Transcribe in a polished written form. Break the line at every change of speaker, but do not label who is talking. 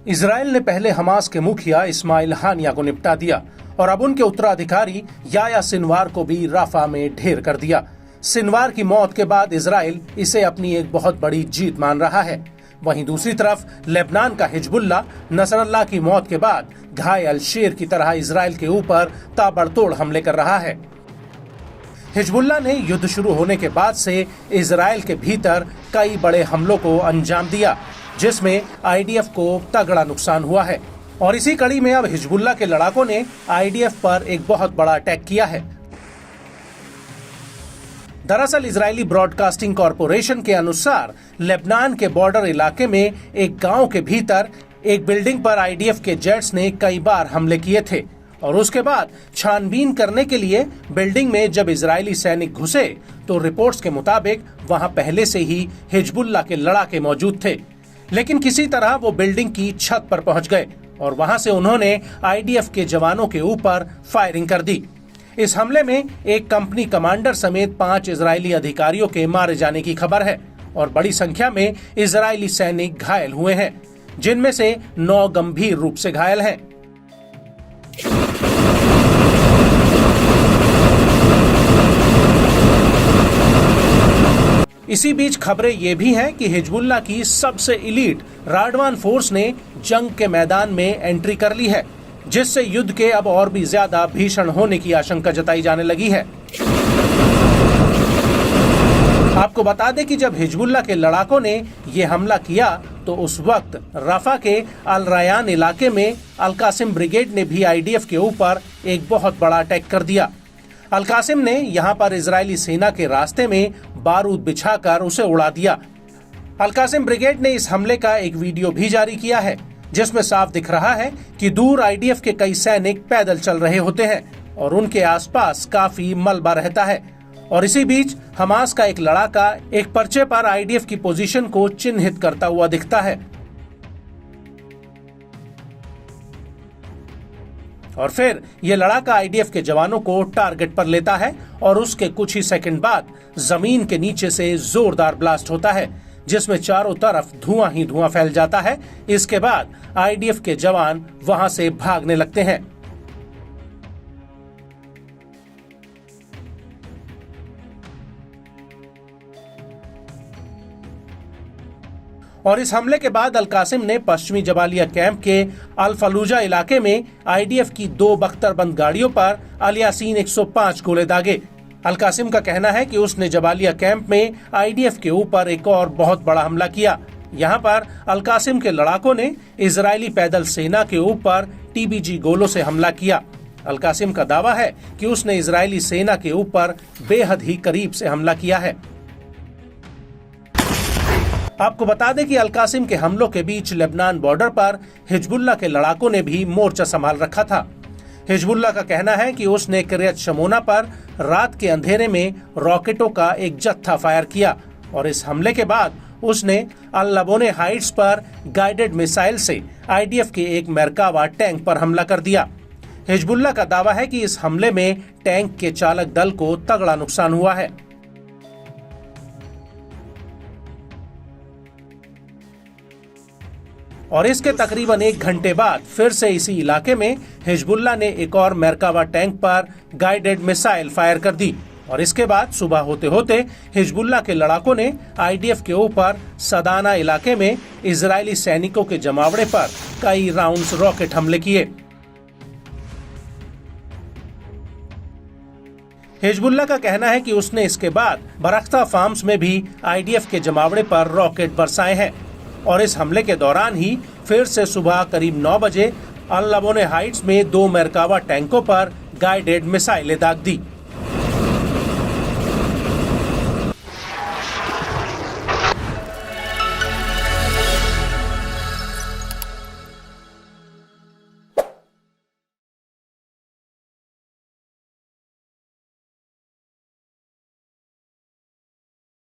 Israel ने पहले Hamas के मुखिया इस्माइल हानिया को निपटा दिया और अब उनके उत्तराधिकारी याया सिनवार को भी राफा में ढेर कर दिया। सिनवार की मौत के बाद इजराइल इसे अपनी एक बहुत बड़ी जीत मान रहा है। वहीं दूसरी तरफ लेबनान का हिजबुल्लाह नसरल्लाह की मौत के बाद घायल शेर की तरह इजराइल के ऊपर ताबड़तोड़ हमले कर रहा है। हिजबुल्लाह ने युद्ध शुरू होने के बाद से इजराइल के भीतर कई बड़े हमलों को अंजाम दिया, जिसमें आईडीएफ को तगड़ा नुकसान हुआ है। और इसी कड़ी में अब हिजबुल्लाह के लड़ाकों ने आईडीएफ पर एक बहुत बड़ा अटैक किया है। दरअसल इजरायली ब्रॉडकास्टिंग कॉरपोरेशन के अनुसार लेबनान के बॉर्डर इलाके में एक गांव के भीतर एक बिल्डिंग पर आईडीएफ के जेट्स ने कई बार हमले किए थे और उसके बाद छानबीन करने के लिए बिल्डिंग में जब इजरायली सैनिक घुसे तो रिपोर्ट्स के मुताबिक वहां पहले से ही हिजबुल्लाह के लड़ाके मौजूद थे, लेकिन किसी तरह वो बिल्डिंग की छत पर पहुंच गए और वहां से उन्होंने आईडीएफ के जवानों के ऊपर फायरिंग कर दी। इस हमले में एक कंपनी कमांडर समेत 5 इजरायली अधिकारियों के मारे जाने की खबर है और बड़ी संख्या में इजरायली सैनिक घायल हुए हैं, जिनमें से 9 गंभीर रूप से घायल हैं। इसी बीच खबरें ये भी हैं कि हिजबुल्लाह की सबसे इलीट राडवान फोर्स ने जंग के मैदान में एंट्री कर ली है, जिससे युद्ध के अब और भी ज्यादा भीषण होने की आशंका जताई जाने लगी है। आपको बता दें कि जब हिजबुल्लाह के लड़ाकों ने ये हमला किया तो उस वक्त रफा के अल रयान इलाके में अल कासिम ब्रिगेड ने भी आईडीएफ के ऊपर एक बहुत बड़ा अटैक कर दिया। अल कासिम ने यहां पर इजरायली सेना के रास्ते में बारूद बिछाकर उसे उड़ा दिया। अल कासिम ब्रिगेड ने इस हमले का एक वीडियो भी जारी किया है, जिसमें साफ दिख रहा है कि दूर आईडीएफ के कई सैनिक पैदल चल रहे होते हैं और उनके आसपास काफी मलबा रहता है। और इसी बीच हमास का एक लड़ाका एक पर्चे पर आईडीएफ की पोजीशन को चिन्हित करता हुआ दिखता है और फिर ये लड़ाका आईडीएफ के जवानों को टारगेट पर लेता है और उसके कुछ ही सेकंड बाद जमीन के नीचे से जोरदार ब्लास्ट होता है, जिसमें चारों तरफ धुआं ही धुआं फैल जाता है। इसके बाद आईडीएफ के जवान वहां से भागने लगते हैं। और इस हमले के बाद अल कासिम ने पश्चिमी जबालिया कैंप के अल फलूजा इलाके में आईडीएफ की 2 बख्तरबंद गाड़ियों पर अल यासीन 105 गोले दागे। अल कासिम का कहना है कि उसने जबालिया कैंप में आईडीएफ के ऊपर एक और बहुत बड़ा हमला किया। यहां पर अल कासिम के लड़ाकों ने इजरायली पैदल सेना के ऊपर टीबीजी गोलों से हमला किया। अल कासिम का दावा है कि उसने इजरायली सेना के ऊपर बेहद ही करीब से हमला किया है। आपको बता दें कि अल कासिम के हमलों के बीच लेबनान बॉर्डर पर हिजबुल्लाह के लड़ाकों ने भी मोर्चा संभाल रखा था। हिजबुल्लाह का कहना है कि उसने किर्यत शमोना पर रात के अंधेरे में रॉकेटों का एक जत्था फायर किया और इस हमले के बाद उसने अल लबोने हाइट्स पर गाइडेड मिसाइल से आईडीएफ के एक मेरकावा टैंक पर हमला कर दिया। हिजबुल्लाह का दावा है कि इस हमले में टैंक के चालक दल को तगड़ा नुकसान हुआ है। और इसके तकरीबन 1 घंटे बाद फिर से इसी इलाके में हिजबुल्लाह ने एक और मेरकावा टैंक पर गाइडेड मिसाइल फायर कर दी और इसके बाद सुबह होते होते हिजबुल्लाह के लड़ाकों ने आईडीएफ के ऊपर सदाना इलाके में इजरायली सैनिकों के जमावड़े पर कई राउंड्स रॉकेट हमले किए। हिजबुल्लाह का कहना है कि उसने इसके बाद बरख्ता फार्म्स में भी आईडीएफ के जमावड़े पर रॉकेट बरसाए हैं और इस हमले के दौरान ही फिर से सुबह करीब 9 बजे अल लबोने हाइट्स में 2 मेरकावा टैंकों पर गाइडेड मिसाइलें दाग दी।